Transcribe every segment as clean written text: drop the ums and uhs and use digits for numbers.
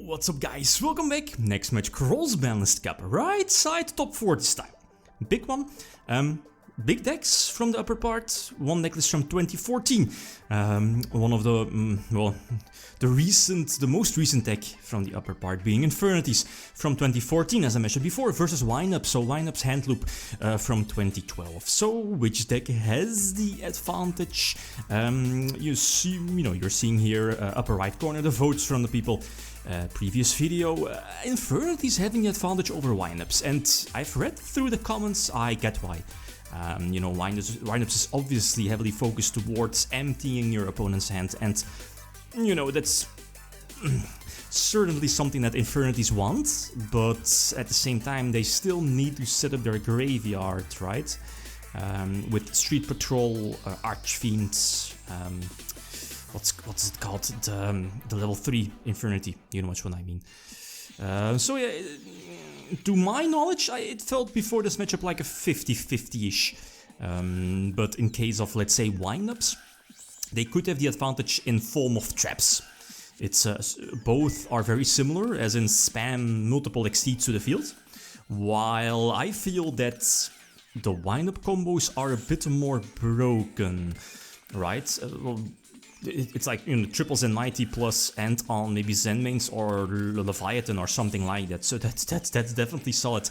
What's up guys, welcome back. Next match, Cross-Banlist Cup, right side top 4 this time. Big one, big decks from the upper part, one necklace from 2014. One of the, the most recent deck from the upper part being Infernity from 2014 as I mentioned before, versus Wineup, so Wineup's Hand Loop from 2012. So which deck has the advantage? You're seeing here upper right corner the votes from the people. Previous video, Infernity's having the advantage over Wineups, and I've read through the comments, I get why. Wineups is obviously heavily focused towards emptying your opponent's hand, and that's certainly something that Infernities want, but at the same time they still need to set up their graveyard, right? With Street Patrol, Archfiends, what's it called? The level 3 Infernity, you know which one I mean. So yeah, to my knowledge, it felt before this matchup like a 50-50-ish. But in case of, let's say, Wineups, they could have the advantage in form of traps. It's both are very similar, as in spam multiple exceeds to the field, while I feel that the Wineup combos are a bit more broken, right? It's like triple Zen Mighty plus and on maybe Zen mains or Leviathan or something like that. So that's definitely solid.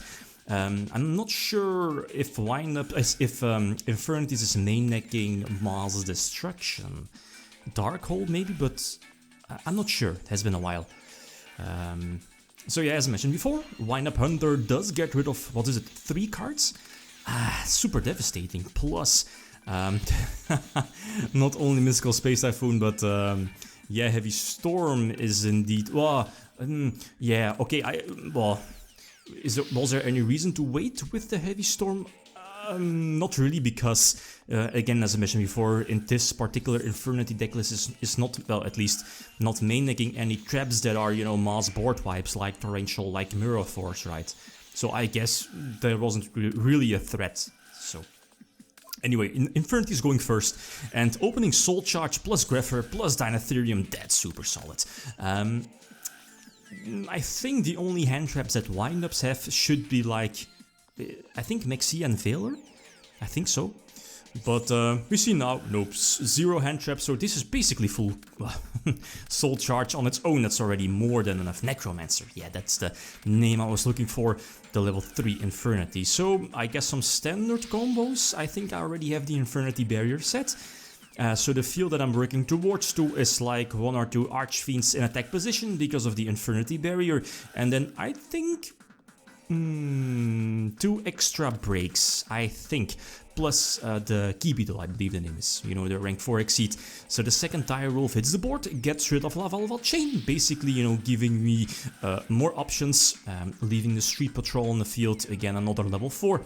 I'm not sure if Infernity is main necking Mass Destruction, Darkhold maybe, but I'm not sure. It has been a while. So yeah, as I mentioned before, Wineup Hunter does get rid of 3 cards. Super devastating. Plus. Not only Mystical Space Typhoon, but yeah, Heavy Storm is indeed. Yeah, okay. Was there any reason to wait with the Heavy Storm? Not really, because again, as I mentioned before, in this particular Infernity decklist is not, well, at least not main necking any traps that are mass board wipes like Torrential, like Mirror Force, right? So I guess there wasn't really a threat. So. Anyway, Infernity is going first, and opening Soul Charge plus Grepher plus Dynatherium, that's super solid. I think the only hand traps that Wineups have should be like, I think Mexia and Veiler? I think so. But we see now, nope, 0 hand traps, so this is basically full Soul Charge on its own. That's already more than enough. Necromancer, yeah, that's the name I was looking for, the level 3 Infernity. So I guess some standard combos. I think I already have the Infernity barrier set. So the field that I'm working towards is like 1 or 2 Archfiends in attack position because of the Infernity barrier. And then I think 2 extra breaks, I think. Plus the Key Beetle, I believe the name is, the rank 4 exceed. So the second Dire Wolf hits the board, gets rid of Lava Chain, basically, giving me more options, leaving the Street Patrol on the field, again another level 4.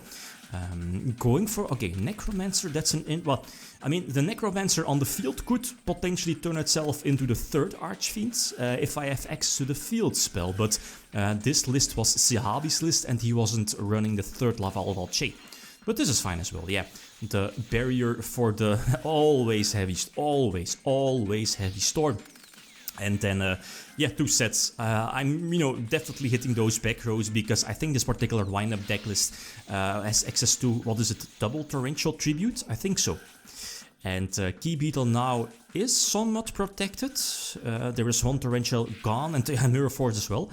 Going for, okay, Necromancer, that's the Necromancer on the field could potentially turn itself into the 3rd Archfiend if I have access to the field spell, but this list was Sihabi's list and he wasn't running the 3rd Lava Chain. But this is fine as well, yeah. The barrier for the always heavy storm. And then, yeah, 2 sets. I'm, definitely hitting those back rows because I think this particular Wineup decklist has access to, double Torrential Tribute? I think so. And Key Beetle now is somewhat protected. There is 1 Torrential gone and Mirror Force as well.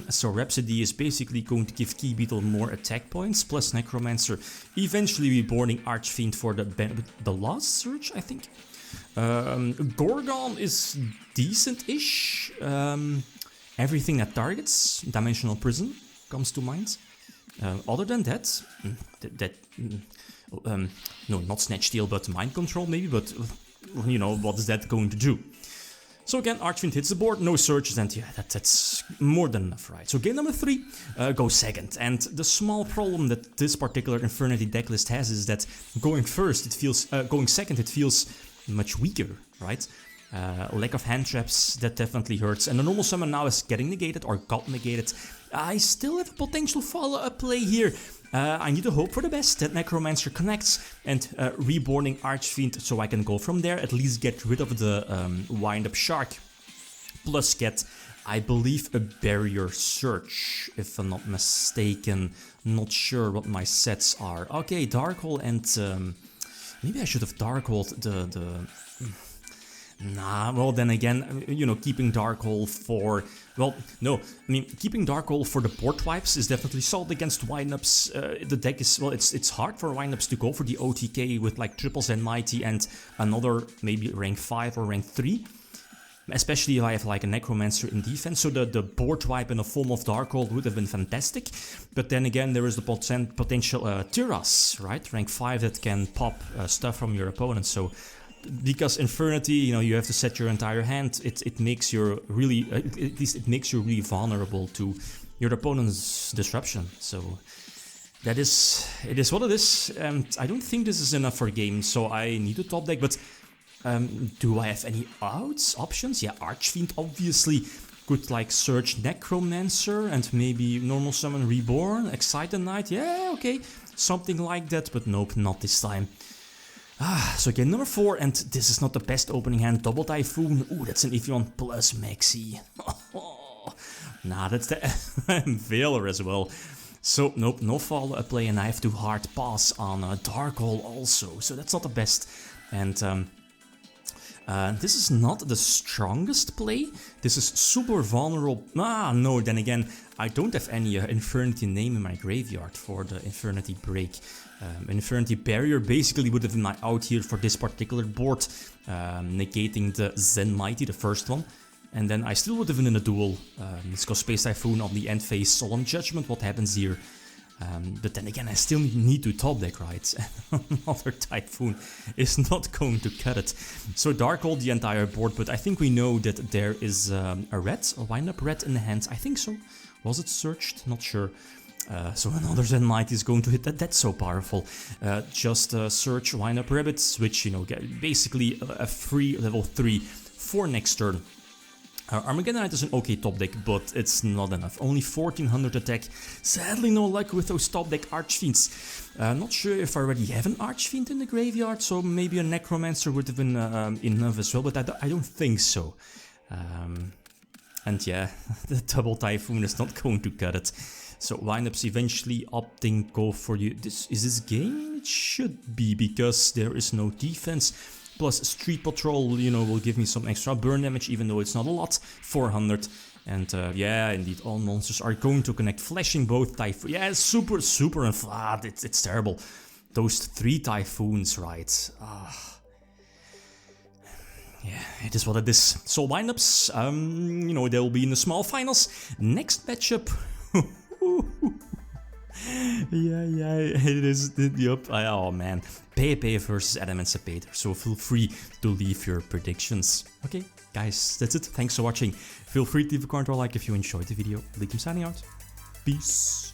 So Rhapsody is basically going to give Key Beetle more attack points, plus Necromancer, eventually reborning Archfiend for the last search, I think. Gorgon is decent-ish. Everything that targets Dimensional Prison comes to mind. Other than that, no, not Snatch Steal, but Mind Control maybe, but what is that going to do? So again, Archfiend hits the board, no searches, and yeah, that's more than enough, right? So game number 3 goes second, and the small problem that this particular Infernity decklist has is that going second it feels much weaker, right? Lack of hand traps, that definitely hurts, and the normal summon now is getting negated or got negated. I still have a potential follow-up play here. I need to hope for the best that Necromancer connects and reborning Archfiend so I can go from there, at least get rid of the Wineup Shark, plus get I believe a barrier search, if I'm not mistaken. Not sure what my sets are. Okay, Darkhold and maybe I should have Darkhold the Nah, well then again, you know, keeping Darkhold for... Well, no, I mean, keeping Darkhold for the board wipes is definitely solid against wineups. The deck is... Well, it's hard for wineups to go for the OTK with like triples and mighty and another maybe rank 5 or rank 3. Especially if I have like a Necromancer in defense, so the board wipe in the form of Darkhold would have been fantastic. But then again, there is the potential Tiras, right? Rank 5 that can pop stuff from your opponent, so... Because Infernity, you know, you have to set your entire hand. It makes you really, at least it makes you really vulnerable to your opponent's disruption. So that is, it is what it is. And I don't think this is enough for game, so I need a top deck. But do I have any options? Yeah, Archfiend obviously could like search Necromancer and maybe normal summon Reborn, Excite the Knight. Yeah, okay, something like that. But nope, not this time. So again, number 4, and this is not the best opening hand, Double Typhoon. Ooh, that's an Evian plus Maxi. Nah, that's the Veiler as well. So, nope, no follow-up play, and I have to hard pass on Darkhold also, so that's not the best. And this is not the strongest play. This is super vulnerable. No, then again, I don't have any Infernity name in my graveyard for the Infernity break. Infernity Barrier basically would have been my out here for this particular board, negating the Zen Mighty, the first one. And then I still would have been in a duel. Let's go Space Typhoon on the end phase, Solemn Judgment, what happens here? But then again, I still need to top deck, right? Another Typhoon is not going to cut it. So Darkhold the entire board, but I think we know that there is a wind-up red in the hand. I think so. Was it searched? Not sure. So another Zen Mighty is going to hit that. That's so powerful. Just search wind-up rabbits, which, you know, get basically a free level 3 for next turn. Armageddonite is an okay top deck, but it's not enough. Only 1400 attack. Sadly, no luck with those top deck Archfiends. Not sure if I already have an Archfiend in the graveyard, so maybe a Necromancer would have been enough as well, but I don't think so. And yeah, the Double Typhoon is not going to cut it. So windups eventually opting go for you. Is this game? It should be, because there is no defense. Plus Street Patrol, you know, will give me some extra burn damage, even though it's not a lot. 400. And yeah, indeed, all monsters are going to connect. Flashing both Typhoon. Yeah, it's super, and flat. It's terrible. Those 3 Typhoons, right? Yeah, it is what it is. So windups, you know, they will be in the small finals. Next matchup. Yeah, it is. Yup. Oh man, Pepe versus Adamantipator. So feel free to leave your predictions. Okay, guys, that's it. Thanks for watching. Feel free to leave a comment or like if you enjoyed the video. Likum signing out. Peace.